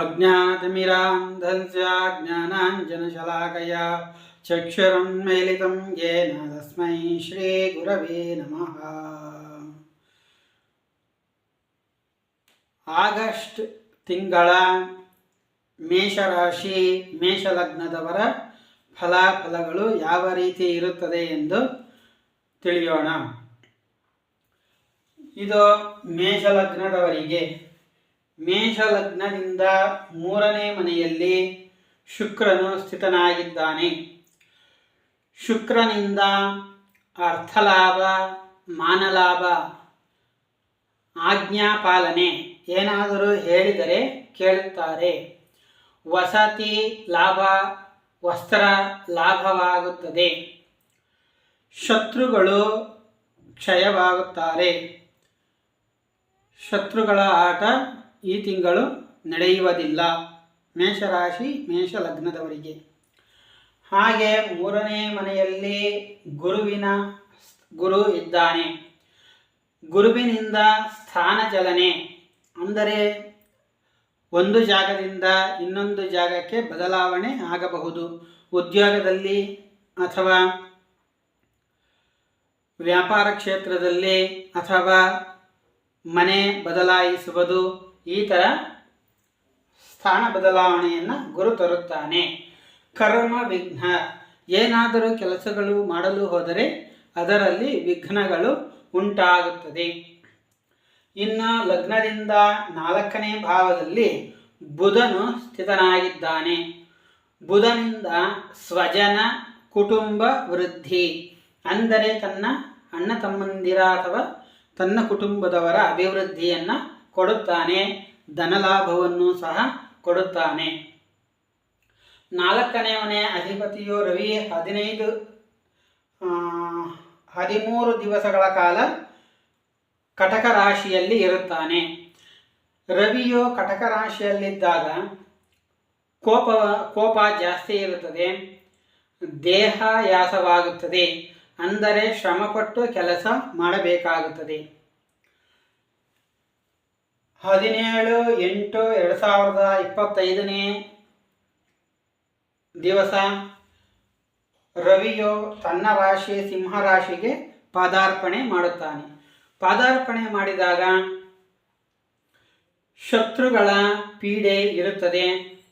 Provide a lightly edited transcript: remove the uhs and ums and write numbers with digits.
अज्ञातमिरान्धस्य ज्ञानाञ्जनशलाकया चक्षुरुन्मीलितं येन तस्मै श्रीगुरवे नमः। ಆಗಸ್ಟ್ ತಿಂಗಳ ಮೇಷರಾಶಿ ಮೇಷಲಗ್ನದವರ ಫಲಾಫಲಗಳು ಯಾವ ರೀತಿ ಇರುತ್ತದೆ ಎಂದು ತಿಳಿಯೋಣ. ಇದು ಮೇಷಲಗ್ನದವರಿಗೆ. ಮೇಷಲಗ್ನದಿಂದ 3ನೇ ಮನೆಯಲ್ಲಿ ಶುಕ್ರನು ಸ್ಥಿತನಾಗಿದ್ದಾನೆ. ಶುಕ್ರನಿಂದ ಅರ್ಥಲಾಭ, ಮಾನಲಾಭ, ಆಜ್ಞಾಪಾಲನೆ, ಏನಾದರೂ ಹೇಳಿದರೆ ಕೇಳುತ್ತಾರೆ. ವಸತಿ ಲಾಭ, ವಸ್ತ್ರ ಲಾಭವಾಗುತ್ತದೆ. ಶತ್ರುಗಳು ಕ್ಷಯವಾಗುತ್ತಾರೆ. ಶತ್ರುಗಳ ಆಟ ಈ ತಿಂಗಳು ನಡೆಯುವುದಿಲ್ಲ ಮೇಷರಾಶಿ ಮೇಷಲಗ್ನದವರಿಗೆ. ಹಾಗೆ 3ನೇ ಮನೆಯಲ್ಲಿ ಗುರು ಇದ್ದಾನೆ. ಗುರುವಿನಿಂದ ಸ್ಥಾನ ಚಲನೆ, ಅಂದರೆ ಒಂದು ಜಾಗದಿಂದ ಇನ್ನೊಂದು ಜಾಗಕ್ಕೆ ಬದಲಾವಣೆ ಆಗಬಹುದು. ಉದ್ಯೋಗದಲ್ಲಿ ಅಥವಾ ವ್ಯಾಪಾರ ಕ್ಷೇತ್ರದಲ್ಲಿ ಅಥವಾ ಮನೆ ಬದಲಾಯಿಸುವುದು, ಈ ಥರ ಸ್ಥಾನ ಬದಲಾವಣೆಯನ್ನು ಗುರು ತರುತ್ತಾನೆ. ಕರ್ಮ ವಿಘ್ನ, ಏನಾದರೂ ಕೆಲಸಗಳು ಮಾಡಲು ಹೋದರೆ ಅದರಲ್ಲಿ ವಿಘ್ನಗಳು ಉಂಟಾಗುತ್ತದೆ. ಇನ್ನು ಲಗ್ನದಿಂದ 4ನೇ ಭಾವದಲ್ಲಿ ಬುಧನು ಸ್ಥಿತನಾಗಿದ್ದಾನೆ. ಬುಧನಿಂದ ಸ್ವಜನ ಕುಟುಂಬ ವೃದ್ಧಿ, ಅಂದರೆ ತನ್ನ ಅಣ್ಣ ತಮ್ಮಂದಿರ ಅಥವಾ ತನ್ನ ಕುಟುಂಬದವರ ಅಭಿವೃದ್ಧಿಯನ್ನು ಕೊಡುತ್ತಾನೆ. ಧನಲಾಭವನ್ನು ಸಹ ಕೊಡುತ್ತಾನೆ. 4ನೇ ಮನೆ ಅಧಿಪತಿಯು ರವಿ 13 ದಿವಸಗಳ ಕಾಲ ಕಟಕ ರಾಶಿಯಲ್ಲಿ ಇರುತ್ತಾನೆ. ರವಿಯು ಕಟಕ ರಾಶಿಯಲ್ಲಿದ್ದಾಗ ಕೋಪ ಜಾಸ್ತಿ ಇರುತ್ತದೆ. ದೇಹಾಯಾಸವಾಗುತ್ತದೆ, ಅಂದರೆ ಶ್ರಮಪಟ್ಟು ಕೆಲಸ ಮಾಡಬೇಕಾಗುತ್ತದೆ. 17/8/2025 ದಿವಸ ರವಿಯು ತನ್ನ ರಾಶಿ ಸಿಂಹ ರಾಶಿಗೆ ಪಾದಾರ್ಪಣೆ ಮಾಡುತ್ತಾನೆ. ಪಾದಾರ್ಪಣೆ ಮಾಡಿದಾಗ ಶತ್ರುಗಳ ಪೀಡೆ ಇರುತ್ತದೆ.